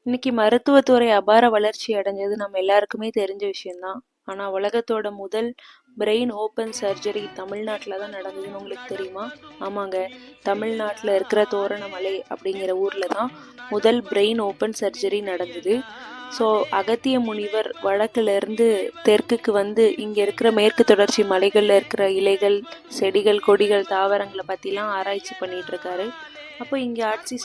இன்னைக்கு மருத்துவத்துறை அபார வளர்ச்சி அடைஞ்சது நம்ம எல்லாருக்குமே தெரிஞ்ச விஷயம்தான். ஆனா உலகத்தோட முதல் பிரெயின் ஓபன் சர்ஜரி தமிழ்நாட்டில் தான் நடந்ததுன்னு உங்களுக்கு தெரியுமா? ஆமாங்க, தமிழ்நாட்டில் இருக்கிற தோரணமலை அப்படிங்கிற ஊர்ல தான் முதல் பிரெயின் ஓபன் சர்ஜரி நடந்தது. ஸோ அகத்திய முனிவர் வடக்குல இருந்து தெற்குக்கு வந்து இங்க இருக்கிற மேற்கு தொடர்ச்சி மலைகள்ல இருக்கிற இலைகள், செடிகள், கொடிகள், தாவரங்களை பத்திலாம் ஆராய்ச்சி பண்ணிட்டு இருக்காரு. அப்போ இங்கே ஆட்சி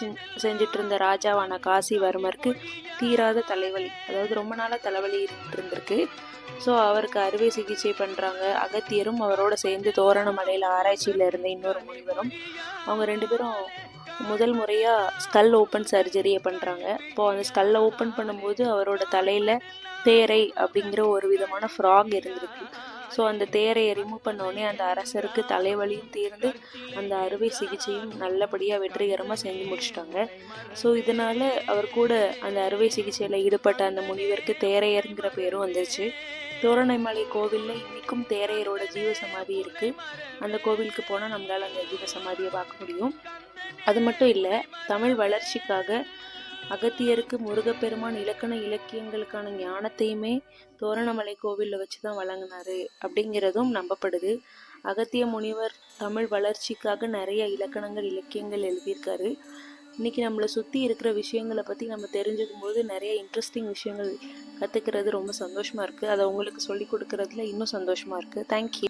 செஞ்சுட்டு இருந்த ராஜாவான காசிவர்மருக்கு தீராத தலைவலி, அதாவது ரொம்ப நாளாக தலைவலி இருந்திருக்கு. ஸோ அவருக்கு அறுவை சிகிச்சை பண்ணுறாங்க. அகத்தியரும் அவரோட சேர்ந்து தோரணமலையில் ஆராய்ச்சியில் இருந்த இன்னொரு முனிவரும், அவங்க ரெண்டு பேரும் முதல் முறையாக ஸ்கல் ஓப்பன் சர்ஜரியை பண்ணுறாங்க. இப்போது அந்த ஸ்கல்லை ஓப்பன் பண்ணும்போது அவரோட தலையில் தேரை அப்படிங்கிற ஒரு விதமான ஃப்ராக் இருந்திருக்கு. ஸோ அந்த தேரையை ரிமூவ் பண்ணோடனே அந்த அரசருக்கு தலைவலியும் தீர்ந்து அந்த அறுவை சிகிச்சையும் நல்லபடியாக வெற்றிகரமாக செஞ்சு முடிச்சிட்டாங்க. ஸோ இதனால் அவர் கூட அந்த அறுவை சிகிச்சையில் ஈடுபட்ட அந்த முனிவருக்கு தேரையருங்கிற பேரும் வந்துருச்சு. தோரணமலை கோவிலில் இன்றைக்கும் தேரையரோட ஜீவ சமாதி இருக்குது. அந்த கோவிலுக்கு போனால் நம்மளால் அந்த ஜீவ சமாதியை பார்க்க முடியும். அது மட்டும் இல்லை, தமிழ் வளர்ச்சிக்காக அகத்தியருக்கு முருகப்பெருமான் இலக்கண இலக்கியங்களுக்கான ஞானத்தையுமே தோரணமலை கோவிலில் வச்சு தான் வழங்கினாரு அப்படிங்கிறதும் நம்பப்படுது. அகத்திய முனிவர் தமிழ் வளர்ச்சிக்காக நிறைய இலக்கணங்கள், இலக்கியங்கள் எழுதியிருக்காரு. இன்றைக்கி நம்மளை சுற்றி இருக்கிற விஷயங்களை பற்றி நம்ம தெரிஞ்சுக்கும் போது நிறைய இன்ட்ரெஸ்டிங் விஷயங்கள் கற்றுக்கிறது ரொம்ப சந்தோஷமாக இருக்குது. அதை உங்களுக்கு சொல்லி கொடுக்குறதுல இன்னும் சந்தோஷமாக இருக்குது. தேங்க்யூ.